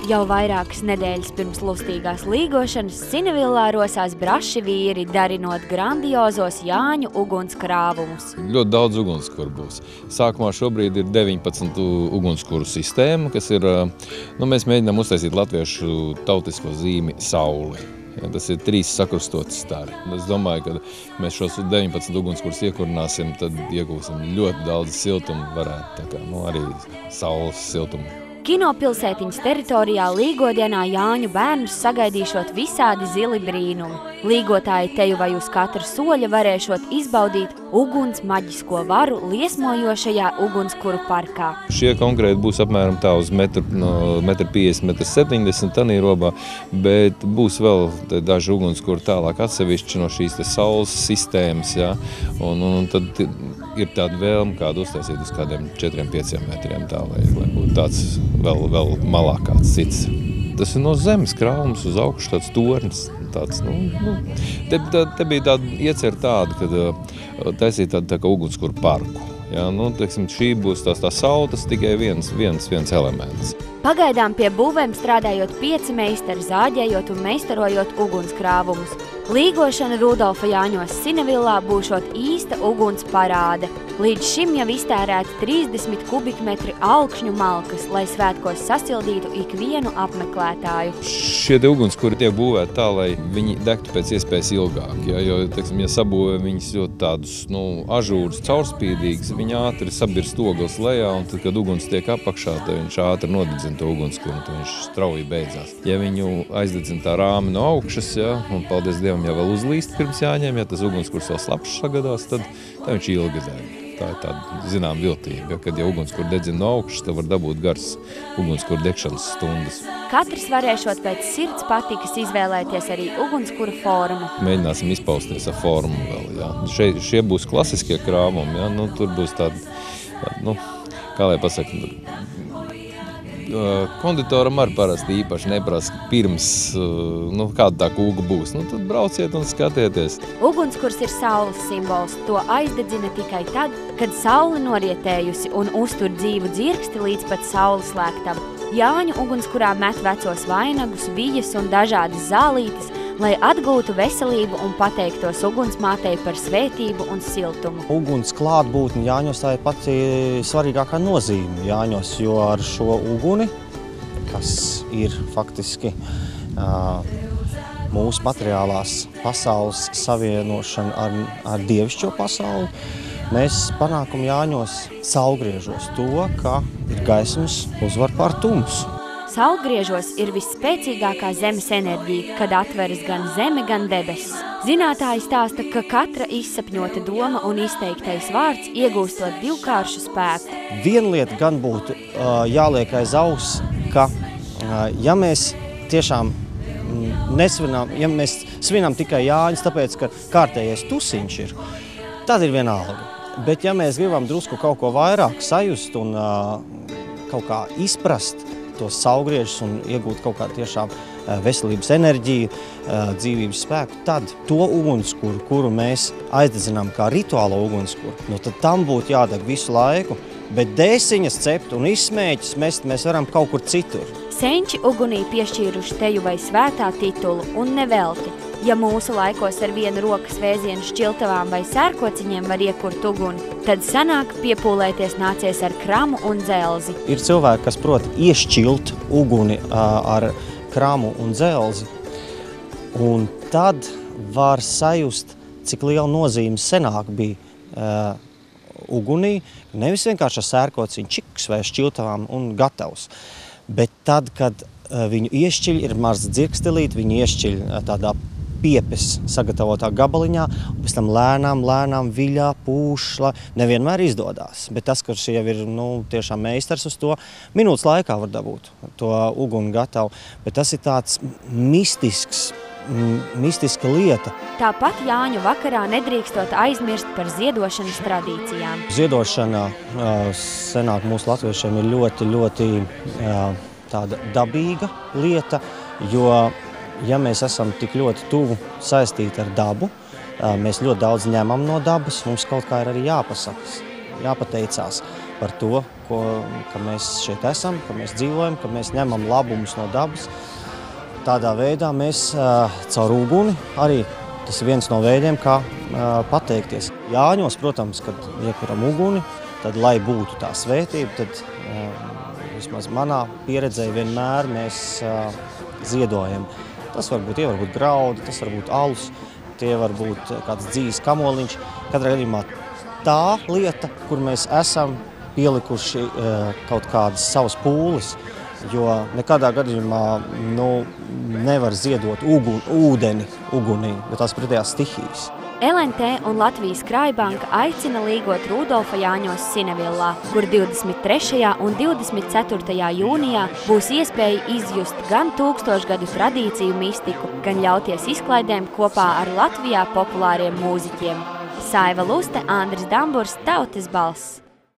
Jau vairākas nedēļas pirms lustīgās līgošanas Sinevillā rosās braši vīri, darinot grandiozos Jāņu ugunskrāvumus. Ļoti daudz ugunskura būs. Sākumā šobrīd ir 19 ugunskuru sistēma, kas ir, mēs mēģinām uztaisīt latviešu tautisko zīmi sauli. Ja, tas ir 3 sakrustotas stari. Es domāju, ka mēs šos 19 ugunskurus iekurināsim, tad iegūsim ļoti daudz siltumu, varētu arī saules siltumu. Kinopilsētiņas teritorijā līgodienā Jāņu bērnus sagaidīšot visādi zili brīnumi. Līgotāji teju vai uz katra soļa varēšot izbaudīt uguns maģisko varu liesmojošajā ugunskuru parkā. Šie konkrēti būs apmēram tā uz 1,50 m, 1,70 m tanī robā, bet būs vēl daži ugunskuri tālāk atsevišķi no šīs saules sistēmas, ja? Un tad ir tāda vēlme kādu uztaisīt uz kādiem 4-5 metriem tā, lai būtu tāds vēl malā kāds cits. Tas ir no zemes krāvums uz augšu tāds tornis. Te bija tāda iecer tāda, kad taisīt tādu tā kā ugunskura parku. Ja, šī būs tā saules tikai viens elements. Pagaidām pie būvēm strādājot 5 meistari, zāģējot un meistarojot ugunskrāvumus. Līgošana Rudolfa Jāņos Sinevillā būšot īsta uguns parāde. Līdz šim jau iztērēti 30 kubikmetri alkšņu malkas, lai svētkos sasildītu ikvienu apmeklētāju. Šie ugunskuri tiek būvēti tā, lai viņi degtu pēc iespējas ilgāk. Ja, jo, ja sabūvē viņas ļoti tādus ažūrus, caurspīdīgus, viņi ātri sabirst ogles lejā, un tad, kad uguns tiek apakšā, tad viņš ātri nodedzina to ugunskuru, un tad viņš strauji beidzās. Ja viņu aizdedzina tā rāmi no augšas, ja, un paldies Dievam, ja vēl uzlīst pirms Jāņiem, ja tas ugunskurs vēl slapšs sagadās, tad viņš ilgi deg. Tā ir tāda, zinām, viltība, kad ja ugunskura dedzina no augšas, tad var dabūt gars ugunskura degšanas stundas. Katrs varēšot pēc sirds patikas izvēlēties arī ugunskura formu. Mēģināsim izpausties ar formu vēl, jā. Šie būs klasiskie krāvumi, jā. Tur būs tādi, kā lai pasaka, konditoram arī parasti īpaši neprasa pirms, kāda tā kūga būs. Tad brauciet un skatieties. Ugunskurs ir saules simbols. To aizdedzina tikai tad, kad saule norietējusi un uztur dzīvu dzirksti līdz pat saules slēgtam. Jāņu ugunskurā met vecos vainagus, vijas un dažādas zālītes, lai atgūtu veselību un pateiktos ugunsmātei par svētību un siltumu. Uguns klātbūtne Jāņos tā ir pati svarīgākā nozīme Jāņos, jo ar šo uguni, kas ir faktiski mūsu materiālās pasaules savienošana ar dievišķo pasauli, mēs panākam Jāņos saulgriežos to, ka ir gaismas uzvar pār tumsu. Saulgriežos ir visspēcīgākā zemes enerģija, kad atveras gan zeme, gan debesis. Zinātāji stāsta, ka katra izsapņota doma un izteiktais vārds iegūstot divkāršu spēku. Viena lieta gan būtu jāliek aiz auss, ka ja mēs tiešām nesvinām, ja mēs svinām tikai Jāņus, tāpēc, ka kārtējais tusiņš ir, tad ir vienalga. Bet ja mēs gribam drusku kaut ko vairāk sajust un kaut kā izprast tos saulgriežus un iegūt kaut kā tiešām veselības enerģiju, dzīvības spēku, tad to ugunskuru, kuru mēs aizdedzinām kā rituālo ugunskuru, tad tam būtu jādeg visu laiku, bet dēsiņas cept un izsmēķis mest mēs varam kaut kur citur. Senči ugunī piešķīruši teju vai svētā titulu un nevelti. Ja mūsu laikos ar vienu rokas vēzienu šķiltavām vai sērkociņiem var iekurt uguni, tad sanāk piepūlēties nācies ar kramu un dzelzi. Ir cilvēki, kas prot iešķilt uguni ar kramu un dzelzi, un tad var sajust, cik liela nozīme senāk bija ugunī, nevis vienkārši ar sērkociņu čiks vai šķiltavām un gatavs. Bet tad, kad viņu iešķiļ, ir maz dzirkstelīt, viņu iešķiļ tādā piepes sagatavotā gabaliņā, un pēc tam lēnām viļā, pūšla, nevienmēr izdodās. Bet tas, ka šie ir tiešām meistars uz to, minūtes laikā var dabūt to uguni gatavu. Bet tas ir tāds mistiska lieta. Tāpat Jāņu vakarā nedrīkstot aizmirst par ziedošanas tradīcijām. Ziedošana senāk mūsu latviešiem ir ļoti tāda dabīga lieta, jo ja mēs esam tik ļoti tuvu saistīti ar dabu, mēs ļoti daudz ņemam no dabas, mums kaut kā ir arī jāpateicās. par to, ka mēs šeit esam, ka mēs dzīvojam, ka mēs ņemam labumus no dabas. Tādā veidā mēs caur uguni arī tas ir viens no veidiem, kā pateikties. Jāņos, protams, kad iekuram uguni, tad, lai būtu tā svētība, tad vismaz manā pieredzē vienmēr mēs ziedojam. Tas var būt graudi, tas var būt alus, tie var būt kāds dzīves kamoliņš. Katrā gadījumā tā lieta, kur mēs esam pielikuši kaut kādas savas pūles, jo nekādā gadījumā nevar ziedot ūdeni ugunī, jo tās pretējās stihijas. LNT un Latvijas Krājbanka aicina līgot Rudolfa Jāņos Sinevillā, kur 23. un 24. jūnijā būs iespēja izjust gan tūkstošgadu tradīciju mistiku, gan ļauties izklaidēm kopā ar Latvijā populāriem mūziķiem. Saiva Luste, Andris Damburs, Tautas balss.